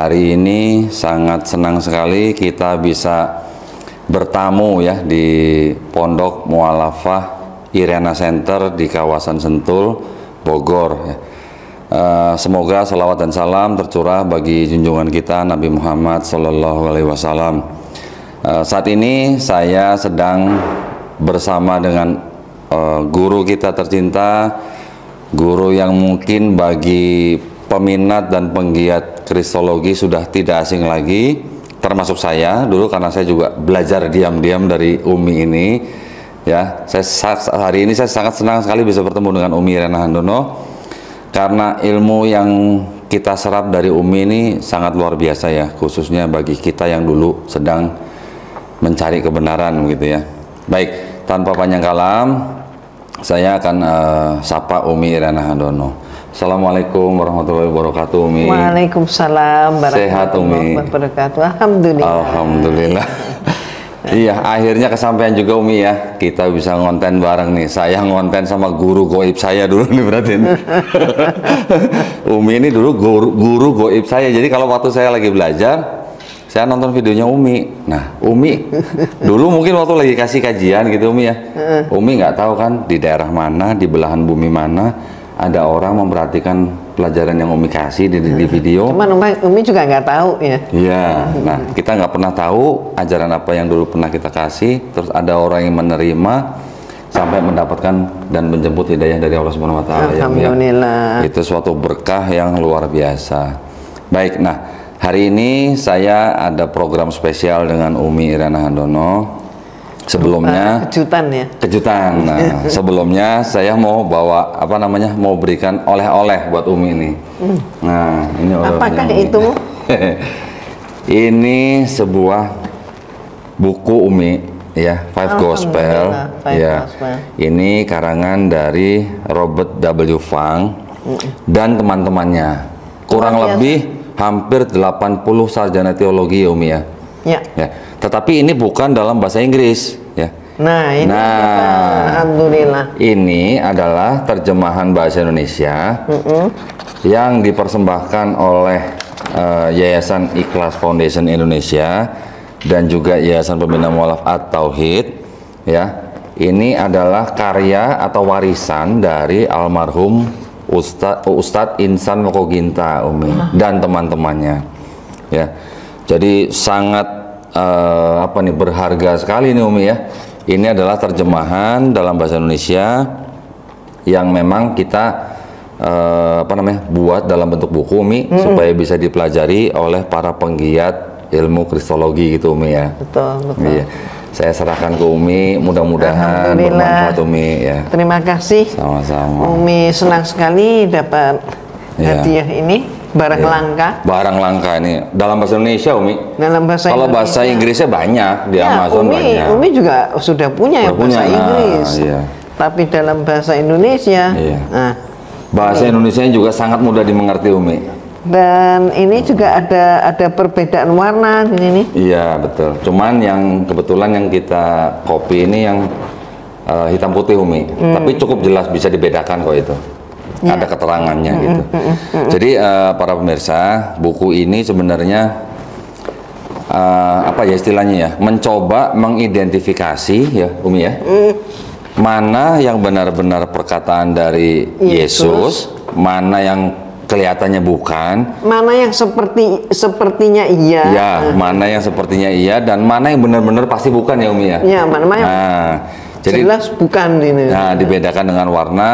hari ini sangat senang sekali kita bisa bertamu ya di Pondok Mu'alafah Irena Center di kawasan Sentul, Bogor. Ya. Semoga salawat dan salam tercurah bagi junjungan kita Nabi Muhammad SAW. Saat ini saya sedang bersama dengan guru kita tercinta, guru yang mungkin bagi peminat dan penggiat kristologi sudah tidak asing lagi, termasuk saya dulu karena saya juga belajar diam-diam dari Umi ini. Ya, hari ini saya sangat senang sekali bisa bertemu dengan Umi Irena Handono karena ilmu yang kita serap dari Umi ini sangat luar biasa ya, khususnya bagi kita yang dulu sedang mencari kebenaran gitu ya. Baik, tanpa panjang kalam, saya akan sapa Umi Irena Handono. Assalamualaikum warahmatullahi wabarakatuh, Umi. Waalaikumsalam warahmatullahi wabarakatuh. Alhamdulillah. Alhamdulillah. Iya, akhirnya kesampaian juga Umi ya. Kita bisa ngonten bareng nih. Saya ngonten sama guru goib saya dulu nih berarti. Umi ini dulu guru goib saya. Jadi kalau waktu saya lagi belajar, saya nonton videonya Umi. Nah, Umi dulu mungkin waktu lagi kasih kajian gitu Umi ya. Umi nggak tahu kan di daerah mana, di belahan bumi mana ada orang memperhatikan pelajaran yang Umi kasih di video. Cuman Umi juga nggak tahu ya. Iya, nah kita nggak pernah tahu ajaran apa yang dulu pernah kita kasih. Terus ada orang yang menerima sampai mendapatkan dan menjemput hidayah dari Allah Subhanahu Wa Taala. Alhamdulillah. Ya, itu suatu berkah yang luar biasa. Baik, nah hari ini saya ada program spesial dengan Umi Irena Handono. Sebelumnya kejutan ya. Kejutan. Nah, sebelumnya saya mau bawa apa namanya? Mau berikan oleh-oleh buat Umi ini. Nah, ini oleh-oleh. Apakah itu? Ini sebuah buku Umi ya, Five Gospel. Ya. Gospel. Ini karangan dari Robert W. Fang dan teman-temannya. Kurang lebih hampir 80 sarjana teologi ya Umi ya. Ya. Ya. Tetapi ini bukan dalam bahasa Inggris ya. Nah, ini alhamdulillah. Ini adalah terjemahan bahasa Indonesia yang dipersembahkan oleh Yayasan Ikhlas Foundation Indonesia dan juga Yayasan Pembina Mu'alaf At-Tauhid ya. Ini adalah karya atau warisan dari almarhum Ustadz Insan Mokoginta Umi dan teman-temannya ya. Jadi sangat berharga sekali nih Umi ya. Ini adalah terjemahan dalam bahasa Indonesia yang memang kita buat dalam bentuk buku Umi supaya bisa dipelajari oleh para penggiat ilmu kristologi gitu Umi ya. Betul. Iya. Saya serahkan ke Umi, mudah-mudahan bermanfaat Umi ya. Terima kasih. Sama-sama. Umi senang sekali dapat hadiah ini. Barang langka. Barang langka ini dalam bahasa Indonesia Umi. Dalam bahasa Kalau Indonesia. bahasa Inggrisnya banyak di Amazon banyak. Umi juga sudah punya bahasa Inggris. Iya. Tapi dalam bahasa Indonesia. Iya. Nah, bahasa Indonesia juga sangat mudah dimengerti Umi. Dan ini juga ada perbedaan warna di sini. Iya betul. Cuman yang kebetulan yang kita copy ini yang hitam putih Umi. Tapi cukup jelas bisa dibedakan kok itu. Ya. Ada keterangannya gitu. Jadi para pemirsa, buku ini sebenarnya apa ya istilahnya ya, mencoba mengidentifikasi ya Umi ya, mana yang benar-benar perkataan dari Yesus, mana yang kelihatannya bukan, mana yang sepertinya iya, ya mana yang sepertinya iya, dan mana yang benar-benar pasti bukan ya Umi ya. Ya, mana yang jadi jelas bukan ini. Nah, dibedakan dengan warna.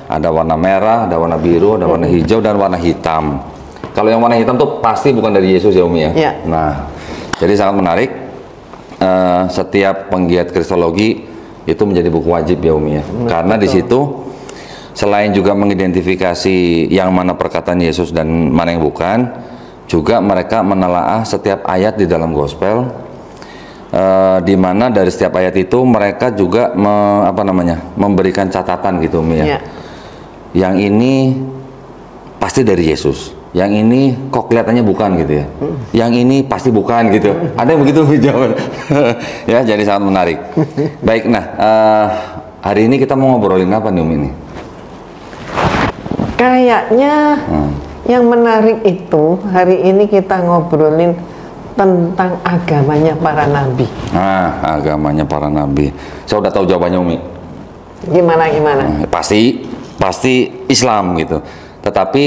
Ada warna merah, ada warna biru, ada warna hijau, dan warna hitam. Kalau yang warna hitam tuh pasti bukan dari Yesus ya Umi ya. Ya. Nah, jadi sangat menarik. Setiap penggiat kristologi itu menjadi buku wajib ya Umi ya. Karena di situ selain juga mengidentifikasi yang mana perkataan Yesus dan mana yang bukan, juga mereka menelaah setiap ayat di dalam gospel. Di mana dari setiap ayat itu mereka juga memberikan catatan gitu Umi ya. Yang ini pasti dari Yesus, yang ini kok kelihatannya bukan gitu ya, yang ini pasti bukan gitu. Ada yang begitu jawaban. Ya, jadi sangat menarik. Baik, nah hari ini kita mau ngobrolin apa nih Umi ini? Kayaknya Yang menarik itu hari ini kita ngobrolin tentang agamanya para nabi. Nah, agamanya para nabi. Saya udah tahu jawabannya, Umi. Gimana? Pasti Islam gitu. Tetapi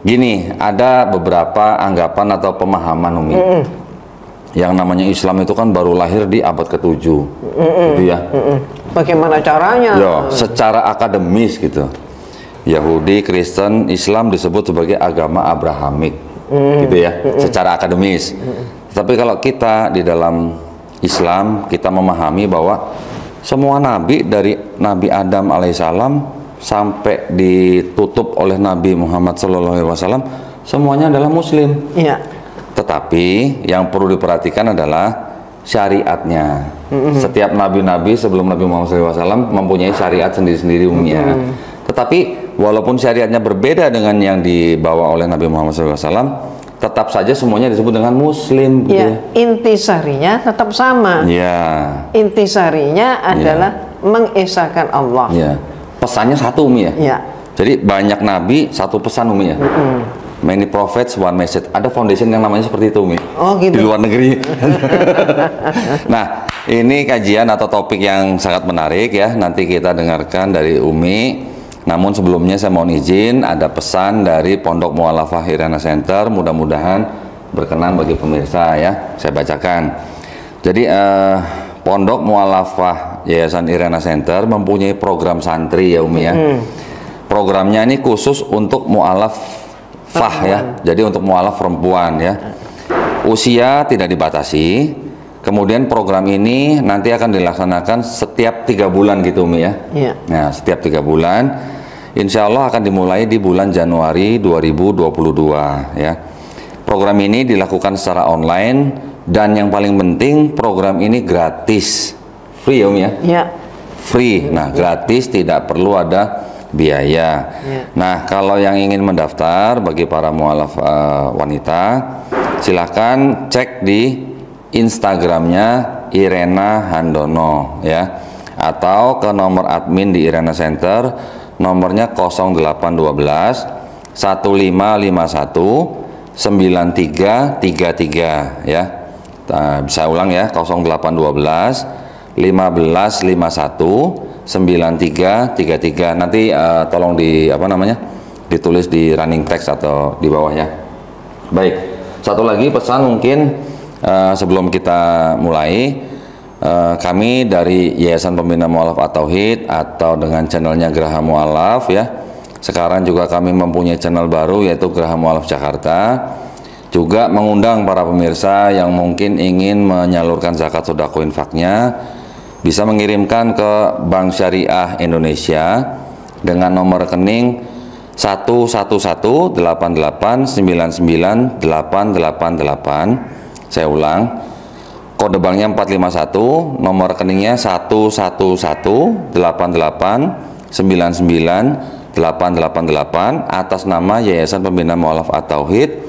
gini, ada beberapa anggapan atau pemahaman, Umi. Yang namanya Islam itu kan baru lahir di abad ke-7. Gitu ya. Bagaimana caranya? Ya, secara akademis gitu. Yahudi, Kristen, Islam disebut sebagai agama Abrahamik, gitu ya, secara akademis. Tapi kalau kita di dalam Islam, kita memahami bahwa semua nabi dari Nabi Adam alaihissalam sampai ditutup oleh Nabi Muhammad SAW, semuanya adalah Muslim. Iya. Tetapi yang perlu diperhatikan adalah syariatnya. Setiap nabi-nabi sebelum Nabi Muhammad SAW mempunyai syariat sendiri-sendiri umumnya. Tetapi walaupun syariatnya berbeda dengan yang dibawa oleh Nabi Muhammad SAW, tetap saja semuanya disebut dengan Muslim. Ya, intisarinya tetap sama. Ya. Intisarinya adalah mengesahkan Allah. Ya. Pesannya satu, Umi ya. Ya. Jadi banyak nabi satu pesan, Umi ya. Many prophets one message. Ada foundation yang namanya seperti itu, Umi. Oh gitu. Di luar negeri. Nah, ini kajian atau topik yang sangat menarik ya. Nanti kita dengarkan dari Umi. Namun sebelumnya saya mohon izin, ada pesan dari Pondok Mu'alafah Irena Center, mudah-mudahan berkenan bagi pemirsa ya, saya bacakan. Jadi Pondok Mu'alafah Yayasan Irena Center mempunyai program santri ya Umi ya. Programnya ini khusus untuk mu'alafah ya, jadi untuk mu'alaf perempuan ya. Usia tidak dibatasi, kemudian program ini nanti akan dilaksanakan setiap 3 bulan gitu Umi ya. Nah, setiap 3 bulan. Insya Allah akan dimulai di bulan Januari 2022 ya. Program ini dilakukan secara online dan yang paling penting program ini gratis, free ya Umi ya. Ya. Free, nah gratis, tidak perlu ada biaya. Nah kalau yang ingin mendaftar bagi para mualaf wanita, silahkan cek di Instagramnya Irena Handono ya, atau ke nomor admin di Irena Center. Nomornya 0812 1551 9333 ya. Nah, bisa ulang ya, 0812 1551 9333. Nanti tolong ditulis di running text atau di bawah ya. Baik, satu lagi pesan mungkin sebelum kita mulai. Kami dari Yayasan Pembina Mu'alaf At-Tauhid atau dengan channelnya Geraha Mu'alaf ya. Sekarang juga kami mempunyai channel baru yaitu Geraha Mu'alaf Jakarta. Juga mengundang para pemirsa yang mungkin ingin menyalurkan zakat sedekah infaknya bisa mengirimkan ke Bank Syariah Indonesia dengan nomor rekening 11188999888. Saya ulang. Kode banknya 451, nomor rekeningnya 11188999888 atas nama Yayasan Pembina Mu'alaf At-Tauhid,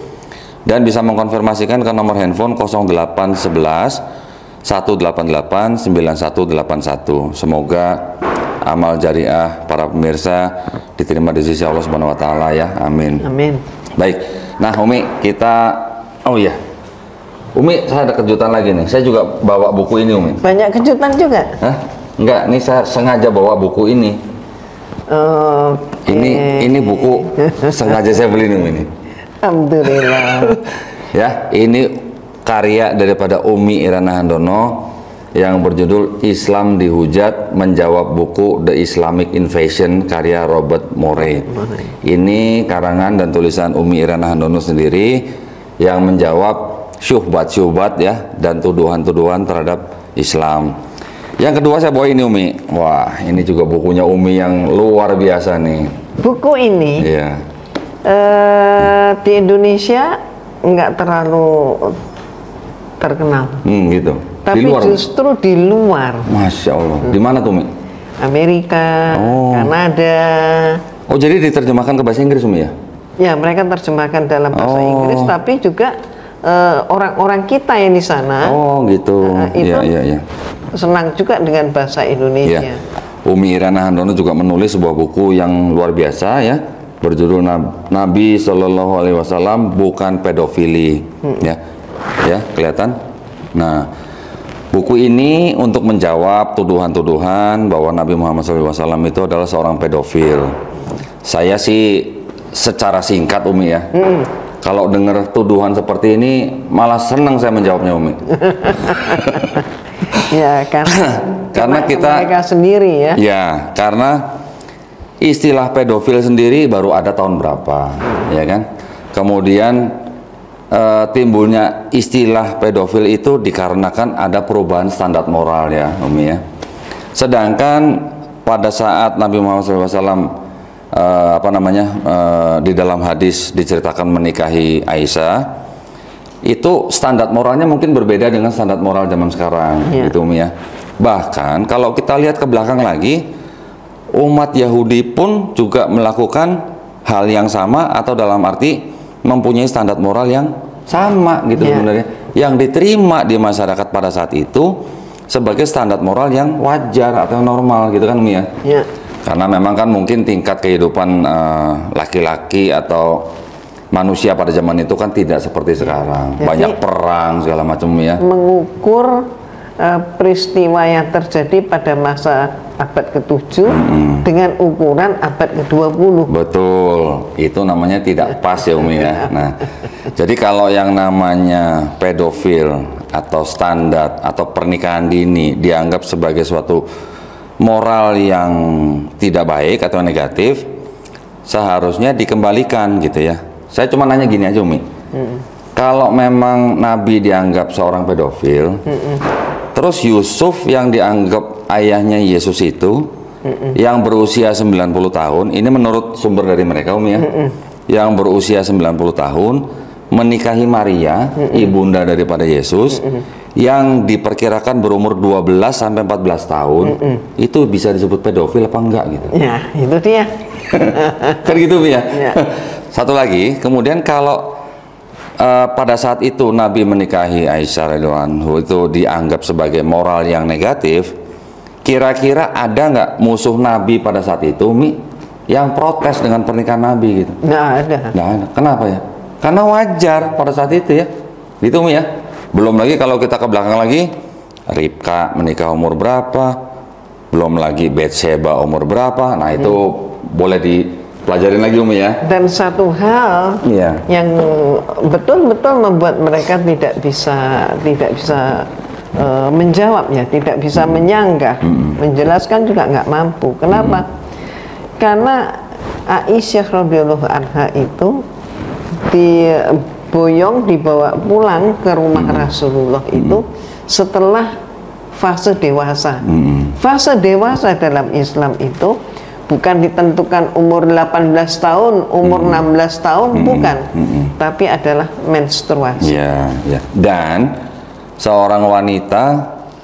dan bisa mengkonfirmasikan ke nomor handphone 0811 188 9181. Semoga amal jariah para pemirsa diterima di sisi Allah Subhanahu wa taala ya. Amin. Amin. Baik. Nah, Umi, Umi, saya ada kejutan lagi nih. Saya juga bawa buku ini, Umi. Banyak kejutan juga? Hah? Enggak, nih saya sengaja bawa buku ini. Ini buku sengaja saya beli nih, Umi ini. Alhamdulillah. Ya, ini karya daripada Umi Irena Handono yang berjudul Islam Dihujat, menjawab buku The Islamic Invasion karya Robert Murray. Ini karangan dan tulisan Umi Irena Handono sendiri yang menjawab syubhat-syubhat ya dan tuduhan-tuduhan terhadap Islam. Yang kedua saya bawa ini Umi. Wah, ini juga bukunya Umi yang luar biasa nih. Buku ini iya. Di Indonesia nggak terlalu terkenal. Gitu. Tapi di luar, justru di luar. Masya Allah. Di mana tuh, Umi? Amerika, Kanada. Oh, jadi diterjemahkan ke bahasa Inggris, Umi ya? Ya, mereka terjemahkan dalam bahasa Inggris, tapi juga orang-orang kita yang di sana. Oh, gitu. Itu senang juga dengan bahasa Indonesia. Ya. Umi Irena Handono juga menulis sebuah buku yang luar biasa ya, berjudul Nabi Shallallahu Alaihi Wasallam bukan pedofili, ya, kelihatan. Nah, buku ini untuk menjawab tuduhan-tuduhan bahwa Nabi Muhammad SAW itu adalah seorang pedofil. Saya sih secara singkat Umi ya, kalau dengar tuduhan seperti ini malah senang saya menjawabnya Umi. Ya, karena kita mereka sendiri ya. Ya, karena istilah pedofil sendiri baru ada tahun berapa, ya kan? Kemudian timbulnya istilah pedofil itu dikarenakan ada perubahan standar moral ya, Umi ya. Sedangkan pada saat Nabi Muhammad SAW di dalam hadis diceritakan menikahi Aisyah, itu standar moralnya mungkin berbeda dengan standar moral zaman sekarang, gitu Umi ya. Bahkan kalau kita lihat ke belakang lagi, umat Yahudi pun juga melakukan hal yang sama atau dalam arti mempunyai standar moral yang sama gitu sebenarnya, yang diterima di masyarakat pada saat itu sebagai standar moral yang wajar atau normal gitu kan Umi ya. Karena memang kan mungkin tingkat kehidupan laki-laki atau manusia pada zaman itu kan tidak seperti sekarang. Jadi, banyak perang segala macam ya. Mengukur peristiwa yang terjadi pada masa abad ke-7 dengan ukuran abad ke-20. Betul, itu namanya tidak pas ya Umi ya. Nah, jadi kalau yang namanya pedofil atau standar atau pernikahan dini dianggap sebagai suatu moral yang tidak baik atau negatif, seharusnya dikembalikan gitu ya. Saya cuma nanya gini aja Umi, kalau memang Nabi dianggap seorang pedofil, terus Yusuf yang dianggap ayahnya Yesus itu, yang berusia 90 tahun, ini menurut sumber dari mereka Umi ya, yang berusia 90 tahun, menikahi Maria, ibunda daripada Yesus, yang diperkirakan berumur 12 sampai 14 tahun, itu bisa disebut pedofil apa enggak gitu? Ya, itu dia. Kan gitu ya. Satu lagi, kemudian kalau pada saat itu Nabi menikahi Aisyah radhiyallahu anha itu dianggap sebagai moral yang negatif, kira-kira ada nggak musuh Nabi pada saat itu Mi yang protes dengan pernikahan Nabi gitu? Nggak ada. Nggak ada. Kenapa ya? Karena wajar pada saat itu ya, gitu Mi ya. Belum lagi kalau kita ke belakang lagi, Ribka menikah umur berapa, belum lagi Betseba umur berapa, nah itu boleh dipelajarin lagi Umi ya. Dan satu hal yang betul-betul membuat mereka tidak bisa menjawab ya, tidak bisa menyanggah, menjelaskan juga nggak mampu. Kenapa? Karena Aisyah radhiyallahu anha itu dibawa pulang ke rumah Rasulullah itu setelah fase dewasa. Fase dewasa dalam Islam itu bukan ditentukan umur 18 tahun, umur 16 tahun, bukan, tapi adalah menstruasi. Dan seorang wanita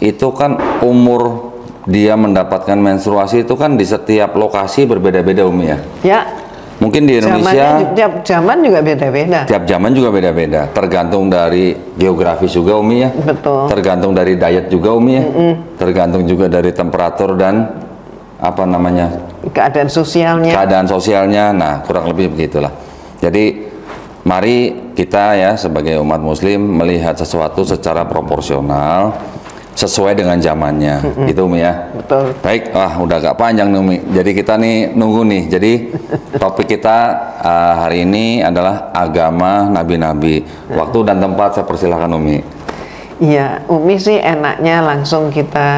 itu kan umur dia mendapatkan menstruasi itu kan di setiap lokasi berbeda-beda Umi ya. Mungkin di Indonesia tiap zaman juga beda-beda. Tiap zaman juga beda-beda, tergantung dari geografis juga Umi ya. Betul. Tergantung dari diet juga Umi ya. Tergantung juga dari temperatur dan keadaan sosialnya. Nah, kurang lebih begitulah. Jadi mari kita ya sebagai umat muslim melihat sesuatu secara proporsional sesuai dengan zamannya, gitu Umi ya. Betul. Baik, udah agak panjang nih Umi. Jadi kita nih nunggu nih. Jadi topik kita hari ini adalah agama nabi-nabi. Waktu dan tempat saya persilahkan Umi. Iya, Umi sih enaknya langsung kita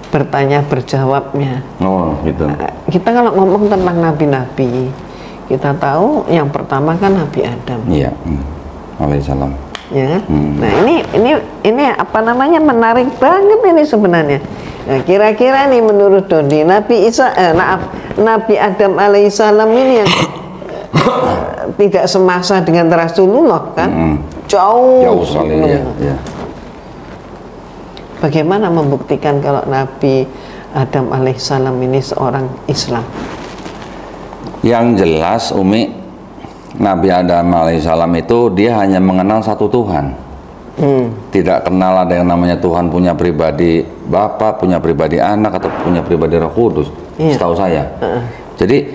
bertanya berjawabnya. Oh, gitu. Kita kalau ngomong tentang nabi-nabi, kita tahu yang pertama kan Nabi Adam. Iya. Alaihissalam. Ya. Nah ini apa namanya, menarik banget ini sebenarnya. Nah, kira-kira nih menurut Dodi, Nabi Adam alaihissalam ini yang tidak semasa dengan Rasulullah kan, jauh sekali. Ya. Bagaimana membuktikan kalau Nabi Adam alaihissalam ini seorang Islam? Yang jelas Umi, Nabi Adam alaihissalam itu dia hanya mengenal satu Tuhan, tidak kenal ada yang namanya Tuhan punya pribadi Bapa, punya pribadi Anak, atau punya pribadi Roh Kudus, setahu saya. Jadi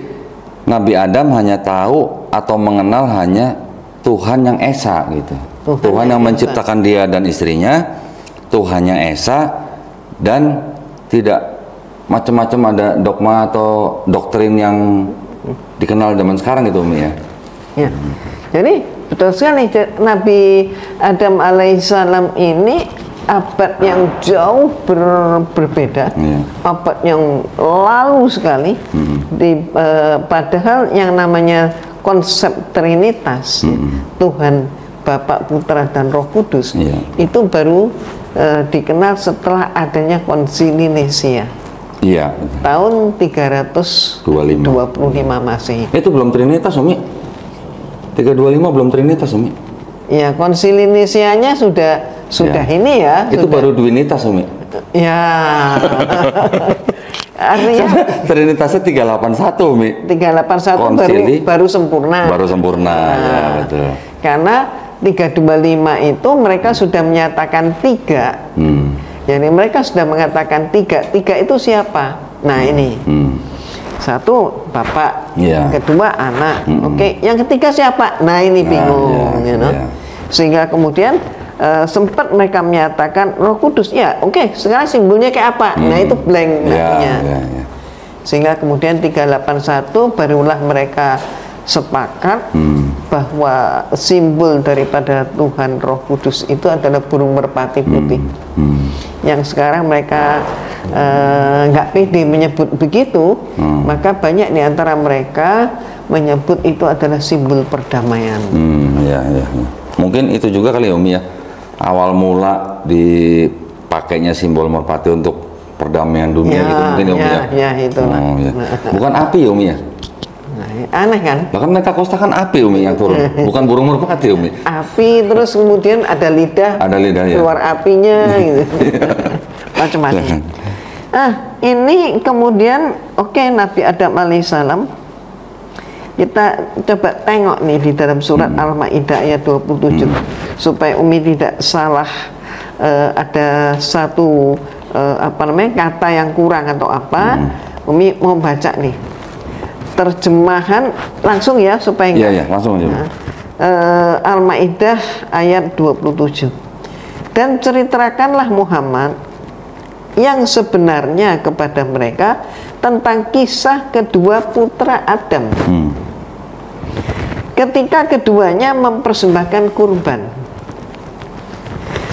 Nabi Adam hanya tahu atau mengenal hanya Tuhan yang Esa gitu. Tuhan yang menciptakan dia dan istrinya, Tuhannya Esa, dan tidak macam-macam ada dogma atau doktrin yang dikenal zaman sekarang gitu, Umi ya. Ya. Jadi betul sekali, Nabi Adam alaihissalam ini abad yang jauh berbeda, abad yang lalu sekali. Padahal yang namanya konsep Trinitas, Tuhan, Bapa, Putra, dan Roh Kudus, itu baru dikenal setelah adanya Konsili Nisia. Iya. Tahun 325 Masehi. Itu belum Trinitas, Umi. 325 belum Trinitas, Umi. Ya, Konsili Nisianya sudah ini ya. Itu sudah. baru Duinitas, Umi. Ya. Artinya Trinitasnya 381, Umi. 381 baru sempurna. Baru sempurna, ya betul. Karena 325 itu mereka sudah menyatakan 3. Jadi mereka sudah mengatakan 3. 3 itu siapa? Nah, ini. Satu, Bapak. Kedua, anak. Oke, yang ketiga siapa? Nah, ini bingung, Sehingga kemudian sempat mereka menyatakan Roh Kudus. Ya, oke, sekarang simbolnya kayak apa? Nah, itu blank nantinya. Sehingga kemudian 381 barulah mereka sepakat bahwa simbol daripada Tuhan Roh Kudus itu adalah burung merpati putih. Yang sekarang mereka nggak pede menyebut begitu, maka banyak di antara mereka menyebut itu adalah simbol perdamaian. Mungkin itu juga kali ya, Umi ya, awal mula dipakainya simbol merpati untuk perdamaian dunia gitu mungkin ya, Umi ya. Ya, itulah. Bukan api ya, Umi ya. Aneh kan? Bahkan Metacosta kan api, Umi, yang turun, bukan burung merpati, Umi. Api, terus kemudian ada lidah keluar apinya gitu. Macam-macam. Ini kemudian Nabi Adam alaihissalam, kita coba tengok nih di dalam surat Al-Maidah ayat 27 supaya Umi tidak salah, ada satu kata yang kurang atau apa. Umi mau baca nih terjemahan langsung ya supaya langsung aja. Al-Maidah ayat 27. Dan ceritakanlah Muhammad yang sebenarnya kepada mereka tentang kisah kedua putra Adam. Ketika keduanya mempersembahkan kurban,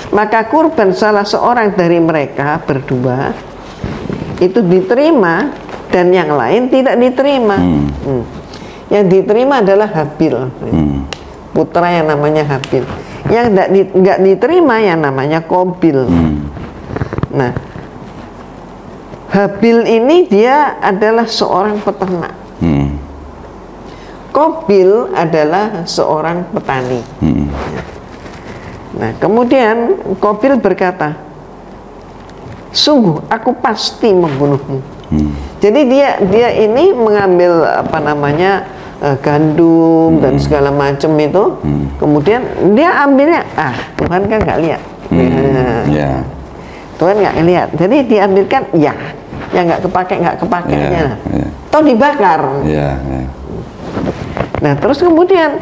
maka kurban salah seorang dari mereka berdua itu diterima dan yang lain tidak diterima. Yang diterima adalah Habil, putra yang namanya Habil. Yang nggak diterima yang namanya Qabil. Nah, Habil ini dia adalah seorang peternak. Qabil adalah seorang petani. Nah, kemudian Qabil berkata, sungguh aku pasti membunuhmu. Jadi dia ini mengambil gandum dan segala macam itu, kemudian dia ambilnya, Tuhan kan nggak lihat, Tuhan nggak lihat, jadi diambilkan yang nggak kepake aja, atau dibakar. Nah, terus kemudian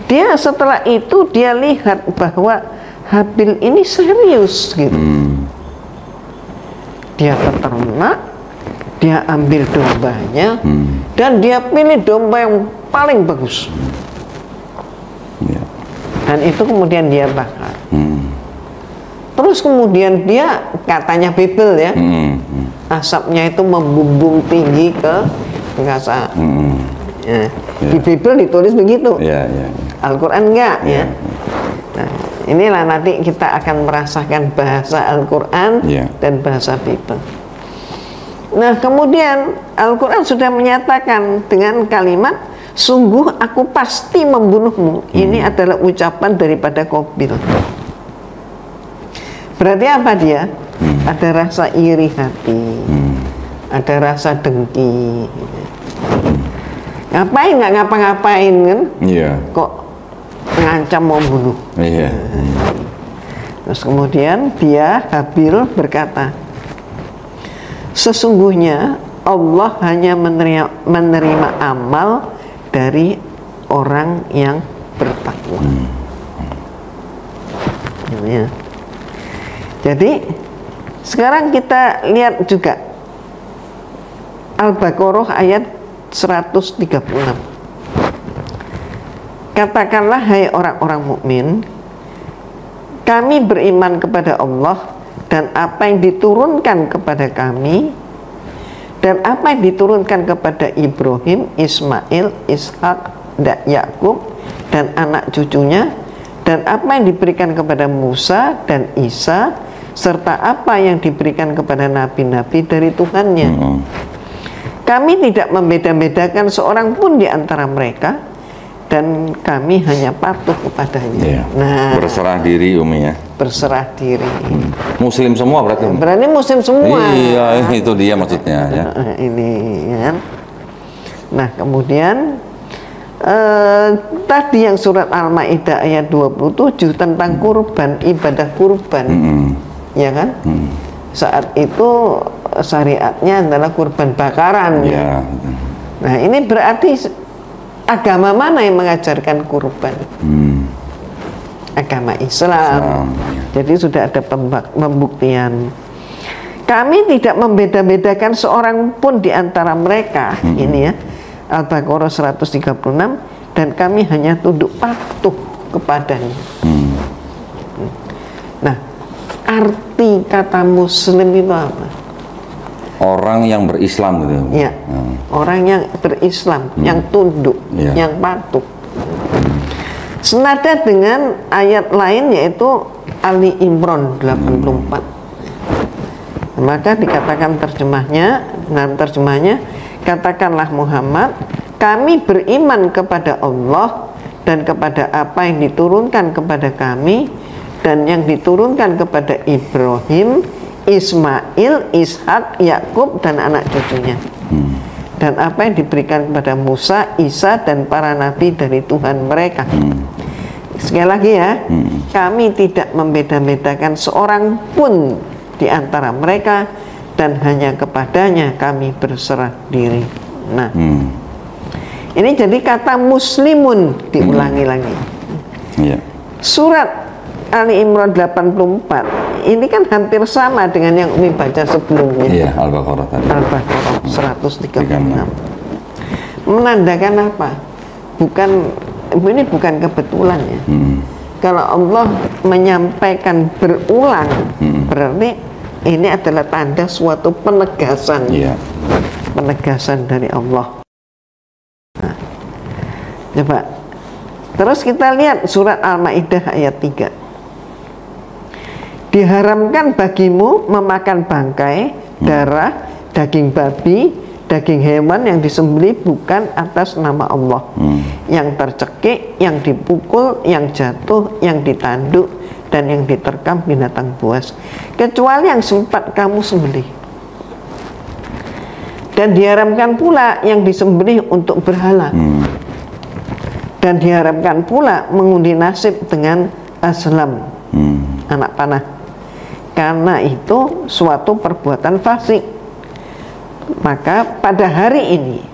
dia setelah itu dia lihat bahwa Habil ini serius gitu. Dia peternak, dia ambil dombanya, dan dia pilih domba yang paling bagus. Dan itu kemudian dia bakar. Terus kemudian dia katanya bebel ya, asapnya itu membumbung tinggi ke angkasa. Di Bible ditulis begitu. Al-Quran enggak ya. Nah, inilah nanti kita akan merasakan bahasa Al-Quran dan bahasa Bible. Nah, kemudian Al-Quran sudah menyatakan dengan kalimat sungguh aku pasti membunuhmu. Ini adalah ucapan daripada Qabil. Berarti apa dia? Ada rasa iri hati, ada rasa dengki. Ngapain nggak ngapa-ngapain kan? Kok mengancam mau bunuh? Terus kemudian dia Habil berkata, sesungguhnya Allah hanya menerima amal dari orang yang bertakwa. Ya. Jadi sekarang kita lihat juga Al-Baqarah ayat 136. Katakanlah, hai orang-orang mukmin, kami beriman kepada Allah dan apa yang diturunkan kepada kami dan apa yang diturunkan kepada Ibrahim, Ismail, Ishak, dan Yakub dan anak cucunya, dan apa yang diberikan kepada Musa dan Isa, serta apa yang diberikan kepada nabi-nabi dari Tuhannya. Kami tidak membeda-bedakan seorang pun di antara mereka, dan kami hanya patuh kepadanya. Nah, berserah diri, Umi ya. Berserah diri. Muslim semua berarti. Berarti Muslim semua. Iya, itu dia maksudnya ya. Ini ya. Nah, kemudian tadi yang surat Al-Maidah ayat 27 tentang kurban, ibadah kurban. Ya kan? Saat itu syariatnya adalah kurban bakaran. Ya. Nah, ini berarti agama mana yang mengajarkan kurban? Agama Islam. Jadi sudah ada pembuktian. Kami tidak membeda-bedakan seorang pun di antara mereka. Ini ya, Al-Baqarah 136, dan kami hanya tunduk patuh kepadanya. Nah, arti kata Muslim itu apa? Orang yang berislam gitu. Ya, orang yang berislam, yang tunduk, yang patuh. Senada dengan ayat lain yaitu Ali Imran 84. Maka dikatakan terjemahnya, katakanlah Muhammad, kami beriman kepada Allah dan kepada apa yang diturunkan kepada kami dan yang diturunkan kepada Ibrahim, Ismail, Ishak, Yakub dan anak cucunya, dan apa yang diberikan kepada Musa, Isa dan para nabi dari Tuhan mereka. Sekali lagi ya, kami tidak membeda-bedakan seorang pun di antara mereka dan hanya kepadanya kami berserah diri. Nah, ini jadi kata muslimun diulangi lagi. Surat Ali Imran 84 ini kan hampir sama dengan yang Umi baca sebelumnya. Iya, Al-Baqarah tadi. Al-Baqarah 136. Menandakan apa? Ini bukan kebetulan ya. Kalau Allah menyampaikan berulang, berarti ini adalah tanda suatu penegasan. Penegasan dari Allah. Nah, coba terus kita lihat surat Al-Maidah ayat 3. Diharamkan bagimu memakan bangkai, darah, daging babi, daging hewan yang disembelih bukan atas nama Allah, yang tercekik, yang dipukul, yang jatuh, yang ditanduk, dan yang diterkam binatang buas, kecuali yang sempat kamu sembelih. Dan diharamkan pula yang disembelih untuk berhala. Dan diharamkan pula mengundi nasib dengan aslam, anak panah, karena itu suatu perbuatan fasik. Maka pada hari ini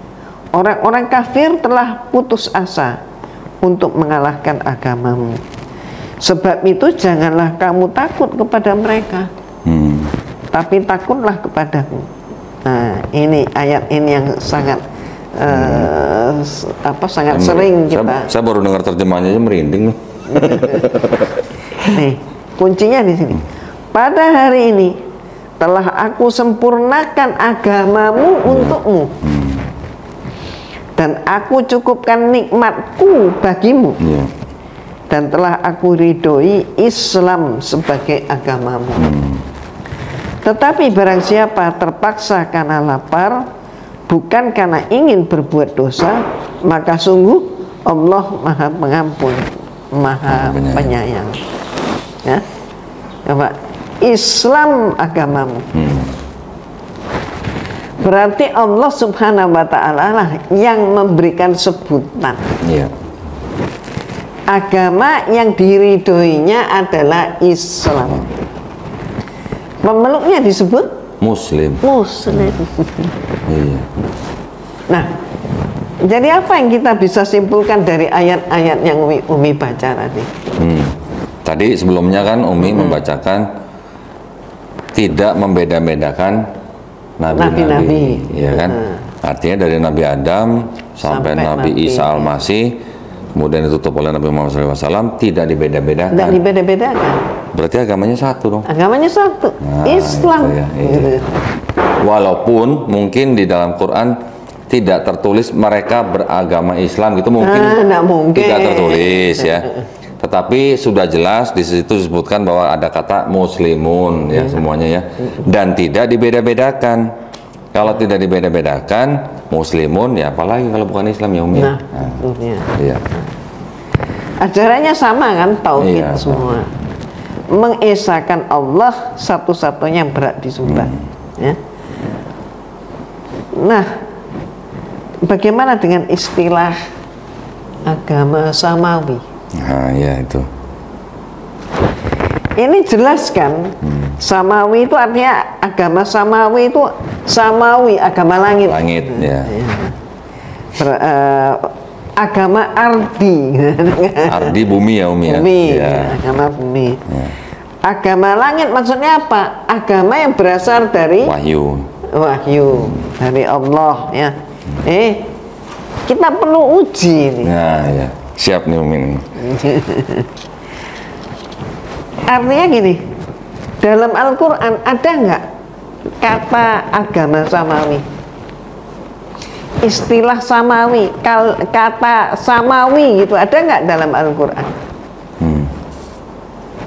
orang-orang kafir telah putus asa untuk mengalahkan agamamu. Sebab itu janganlah kamu takut kepada mereka, tapi takutlah kepadaku. Nah, ini ayat ini yang sangat sangat sering kita. Saya baru dengar terjemahannya aja merinding. Nih, kuncinya di sini. Pada hari ini telah aku sempurnakan agamamu untukmu, dan aku cukupkan nikmatku bagimu, dan telah aku ridhoi Islam sebagai agamamu. Tetapi barang siapa terpaksa karena lapar, bukan karena ingin berbuat dosa, maka sungguh Allah Maha Pengampun, Maha Penyayang. Ya, coba Islam agamamu. Berarti Allah Subhanahu wa Ta'ala lah yang memberikan sebutan. Agama yang diridhoinya adalah Islam. Pemeluknya disebut Muslim. Iya. Nah, jadi apa yang kita bisa simpulkan dari ayat-ayat yang Umi baca tadi? Tadi sebelumnya kan Umi membacakan tidak membeda-bedakan nabi-nabi, ya kan? Artinya dari Nabi Adam sampai Nabi Isa Al-Masih, kemudian ditutup oleh Nabi Muhammad SAW, tidak dibeda-bedakan. Tidak dibeda-bedakan. Berarti agamanya satu dong. Agamanya satu, Islam. Ya, iya. Walaupun mungkin di dalam Quran tidak tertulis mereka beragama Islam gitu, mungkin tidak tertulis ya. Tetapi sudah jelas di situ disebutkan bahwa ada kata muslimun ya semuanya ya, dan tidak dibeda-bedakan. Kalau tidak dibeda-bedakan muslimun ya apalagi kalau bukan Islam ya Umi. Iya. Ajarannya sama kan, tauhid semua. Mengesahkan Allah satu-satunya yang berhak disembah. Ya. Nah, bagaimana dengan istilah agama samawi? Nah, ya itu. Ini jelas kan, samawi itu artinya agama samawi itu samawi, agama langit. Langit, ya. Agama ardi. Ardi bumi ya Umi ya. Bumi, agama bumi. Ya. Agama langit maksudnya apa? Agama yang berasal dari wahyu dari Allah ya. Kita perlu uji nih. Nah, ya. Siap nih Umi. Artinya gini, dalam Al-Quran ada nggak kata agama samawi? Istilah samawi, kata samawi gitu, ada nggak dalam Al-Quran?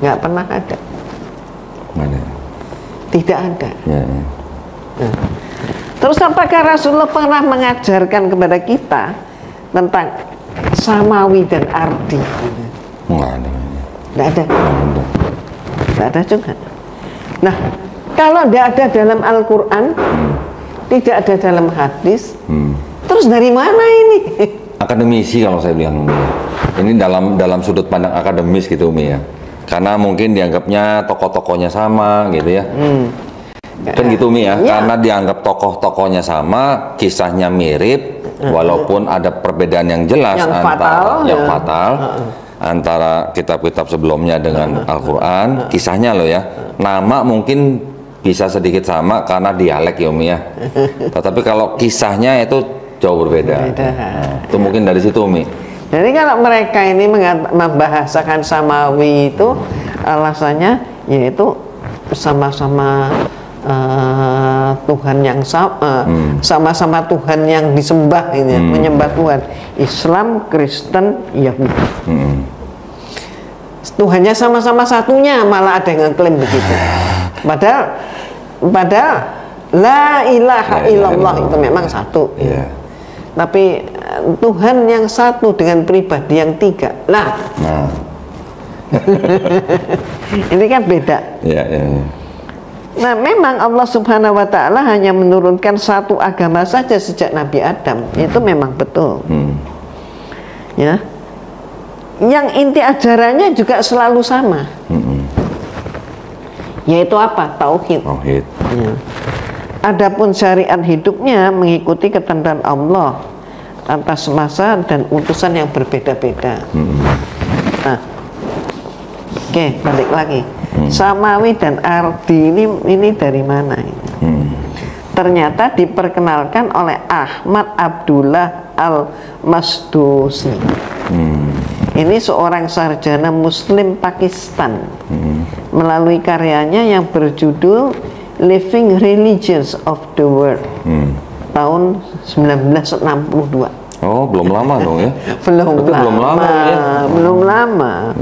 Nggak pernah ada. Mana? Tidak ada. Ya. Nah, terus apakah Rasulullah pernah mengajarkan kepada kita tentang samawi dan ardi? Nggak ada. Nggak ada. Nggak ada juga. Nah, kalau tidak ada dalam Al-Quran, tidak ada dalam hadis, terus dari mana ini? Akademisi kalau saya bilang Umi. Ini dalam sudut pandang akademis gitu Umi ya. Karena mungkin dianggapnya tokoh-tokohnya sama gitu ya. Kan gitu Umi ya. Karena dianggap tokoh-tokohnya sama, kisahnya mirip, walaupun ada perbedaan yang jelas fatal antara kitab-kitab sebelumnya dengan Al-Quran, kisahnya loh ya. Nama mungkin bisa sedikit sama karena dialek ya Umi ya. Tetapi kalau kisahnya itu jauh berbeda. Nah, itu mungkin dari situ Umi. Jadi kalau mereka ini membahasakan samawi itu alasannya yaitu sama-sama Tuhan yang sama-sama Tuhan yang disembah ini, menyembah Tuhan. Islam, Kristen, Yahudi. Tuhannya sama-sama satunya, malah ada yang ngeklaim begitu. Padahal la ilaha illallah itu memang satu. Tapi Tuhan yang satu dengan pribadi yang tiga. Ini kan beda. Nah, memang Allah Subhanahu wa Ta'ala hanya menurunkan satu agama saja sejak Nabi Adam. Itu memang betul. Ya. Yang inti ajarannya juga selalu sama. Yaitu apa? Tauhid. Ya. Adapun syariat hidupnya mengikuti ketentuan Allah atas masa dan utusan yang berbeda-beda. Nah, oke, balik lagi. Samawi dan ardi ini dari mana ini? Ternyata diperkenalkan oleh Ahmad Abdullah Al-Masdusi. Ini seorang sarjana Muslim Pakistan melalui karyanya yang berjudul Living Religions of the World tahun 1962. Oh, belum lama dong ya? Belum lama.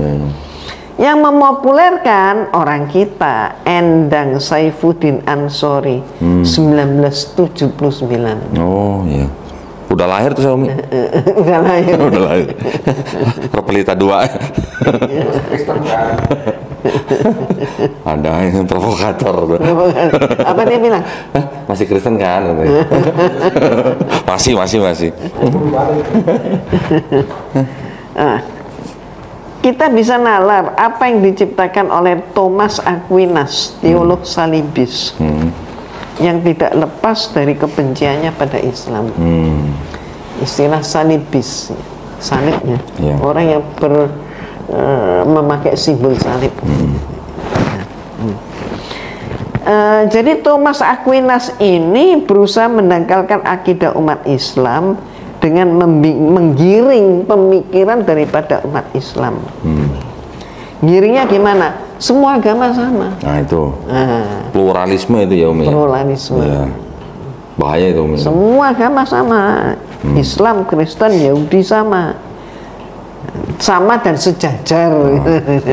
Yang memopulerkan orang kita Endang Saifuddin Ansori 1979. Oh iya. Udah lahir tuh saya Umi? Udah lahir. Udah lahir. Repelita 2. Ada yang provokator. Apa dia bilang? Masih Kristen kan? Masih. Kita bisa nalar apa yang diciptakan oleh Thomas Aquinas, teolog salibis. yang tidak lepas dari kebenciannya pada Islam. Istilah salibis, salibnya, orang yang memakai simbol salib. Jadi Thomas Aquinas ini berusaha mendangkalkan akidah umat Islam dengan menggiring pemikiran daripada umat Islam. Giringnya gimana? Semua agama sama. Nah itu pluralisme itu ya Umi. Pluralisme. Ya. Bahaya itu Umi. Semua agama sama. Islam, Kristen, Yahudi sama. Sama dan sejajar.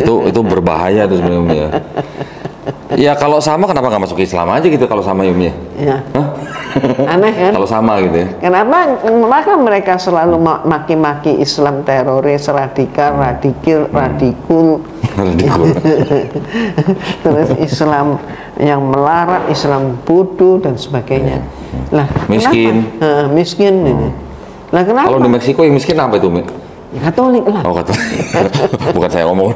Itu berbahaya itu sebenarnya Umi ya. Ya kalau sama kenapa nggak masuk Islam aja gitu kalau sama Umi ya? Ya. Aneh kan? Kalau sama gitu ya. Kenapa? Maka mereka selalu maki-maki Islam teroris, radikal, radikul. Radikul. Terus Islam yang melarat, Islam bodoh dan sebagainya. Lah, miskin. Miskin ini. Lah kenapa? Kalau di Meksiko yang miskin apa itu Umi? Katolik lah. Oh Katolik. Bukan saya ngomong.